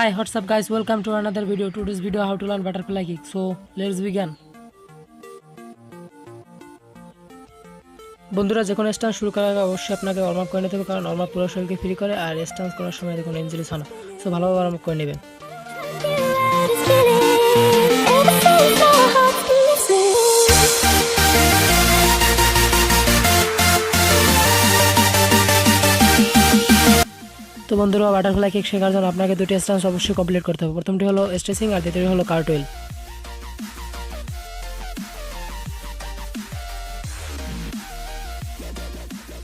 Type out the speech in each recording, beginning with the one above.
Hi, what's up guys? Welcome to another video. Today's video how to learn butterfly kick. So let's begin. বন্ধুরা যে কোনো stance শুরু করার আগে অবশ্যই আপনাকে ওয়ার্ম আপ করে নিতে হবে, কারণ ওয়ার্ম আপ পুরো শরীরকে ফ্রি করে আর স্টান্স করার সময় দেখুন ইনজুরিস হয় না। সো ভালোভাবে ওয়ার্ম আপ করে নেবেন। তো বন্ধুরা বাটারফ্লাই কিক শেখার জন্য আপনাকে দুটি স্টান্স অবশ্যই কমপ্লিট করতে হবে। প্রথমটি হলো স্ট্রেচিং আর দ্বিতীয়টি হলো কার্টওয়েল।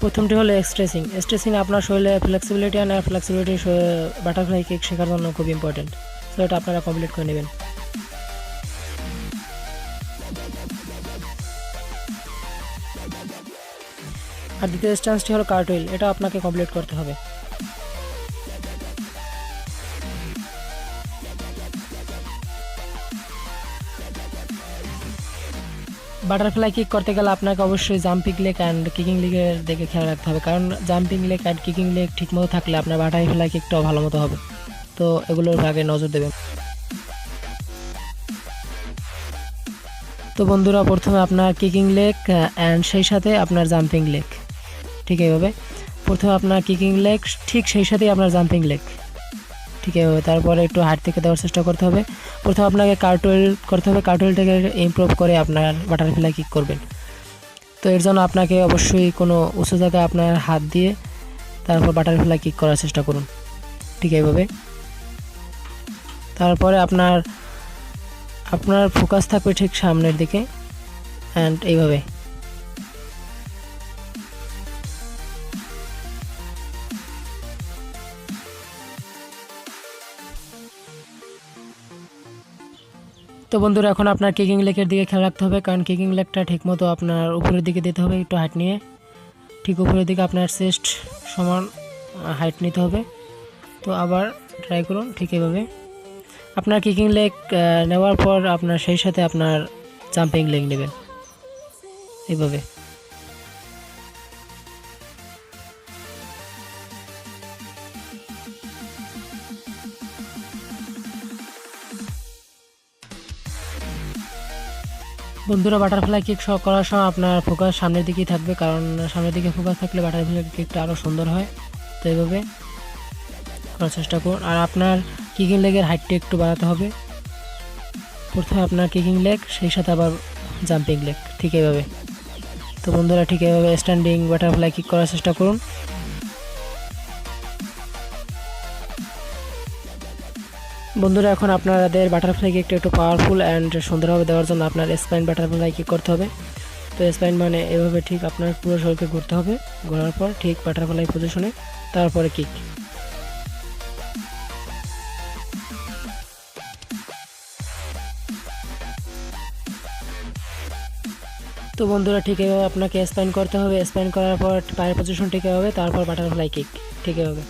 প্রথমটি হলো স্ট্রেচিং। স্ট্রেচিং আপনার শরীরে ফ্লেক্সিবিলিটি আর ফ্লেক্সিবিলিটি বাটারফ্লাই কিক শেখার জন্য খুব ইম্পর্টেন্ট। তো এটা আপনারা কমপ্লিট করে নেবেন। আর দ্বিতীয় স্টান্সটি হলো কার্টওয়েল, এটা আপনাকে কমপ্লিট করতে হবে। বাটারফ্লাই কিক করতে গেলে আপনাকে অবশ্যই জাম্পিং লেগ অ্যান্ড কিকিং লেগের দিকে খেয়াল রাখতে হবে, কারণ jumping leg and kicking leg ঠিকমতো থাকলে আপনার বাটারফ্লাই কিকটাও ভালো মতো হবে। তো এগুলোর আগে নজর দেবেন। তো বন্ধুরা প্রথমে আপনার কিকিং লেগ অ্যান্ড সেই সাথে আপনার জাম্পিং লেগ, ঠিক এইভাবে প্রথমে আপনার কিকিং লেগ, ঠিক সেই সাথেই আপনার জাম্পিং লেগ, ঠিক এইভাবে। তারপরে একটু হাইট থেকে দেওয়ার চেষ্টা করতে হবে। প্রথমে আপনাকে কার্টওয়েল করতে হবে, কার্টওয়েলটাকে ইমপ্রুভ করে আপনার বাটারফ্লাই কিক করবেন। তো এর জন্য আপনাকে অবশ্যই কোনো উঁচু জায়গায় আপনার হাত দিয়ে তারপর বাটারফ্লাই কিক করার চেষ্টা করুন, ঠিক এইভাবে। তারপরে আপনার ফোকাস থাকবে ঠিক সামনের দিকে অ্যান্ড এইভাবে। তো বন্ধুরা এখন আপনার কিকিং লেগের দিকে খেয়াল রাখতে হবে, কারণ কিকিং লেগটা ঠিকমতো আপনার উপরের দিকে দিতে হবে, একটু হাইট নিয়ে ঠিক উপরের দিকে আপনার চেস্ট সমান হাইট নিতে হবে। তো আবার ট্রাই করুন, ঠিক এভাবে। আপনার কিকিং লেগ নেওয়ার পর আপনার সেই সাথে আপনার জাম্পিং লেগ নেবেন এইভাবে। বন্ধুরা বাটারফ্লাই কিক করার সময় আপনার ফোকাস সামনের দিকেই থাকবে, কারণ সামনের দিকে ফোকাস থাকলে বাটারফ্লাই কিকটা আরও সুন্দর হয়। তো এইভাবে করার চেষ্টা করুন। আর আপনার কিকিং লেগের হাইটটা একটু বাড়াতে হবে। প্রথমে আপনার কিকিং লেগ সেই সাথে আবার জাম্পিং লেগ, ঠিক এইভাবে। তো বন্ধুরা ঠিক এইভাবে স্ট্যান্ডিং বাটারফ্লাই কিক করার চেষ্টা করুন। বন্ধুরা এখন আপনাদের বাটারফ্লাই কিকটা একটু পাওয়ারফুল অ্যান্ড সুন্দরভাবে দেওয়ার জন্য আপনার স্পাইন বাটারফ্লাই কিক করতে হবে। তো স্পাইন মানে এভাবে ঠিক আপনার পুরো শরীরকে ঘুরতে হবে, ঘোরার পর ঠিক বাটারফ্লাই পজিশনে তারপরে কিক। তো বন্ধুরা ঠিক এভাবে আপনাকে স্পাইন করতে হবে। স্পাইন করার পর পায়ের পজিশন ঠিক হবে, তারপর বাটারফ্লাই কিক, ঠিক হবে।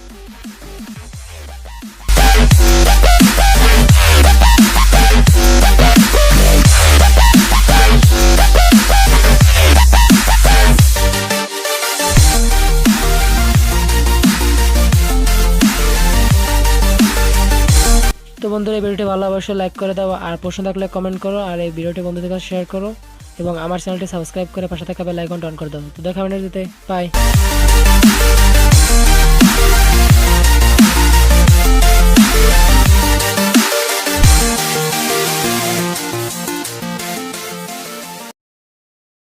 তো বন্ধুরা এই ভিডিওটি ভালো অবশ্যই লাইক করে দাও, আর প্রশ্ন থাকলে কমেন্ট করো, আর এই ভিডিওটি বন্ধুদের কাছে শেয়ার করো এবং আমার চ্যানেলটি সাবস্ক্রাইব করে পাশে থাকা বেল আইকনটা অন করে দাও। তো দেখা হবে নেক্সট ভিডিওতে, বাই।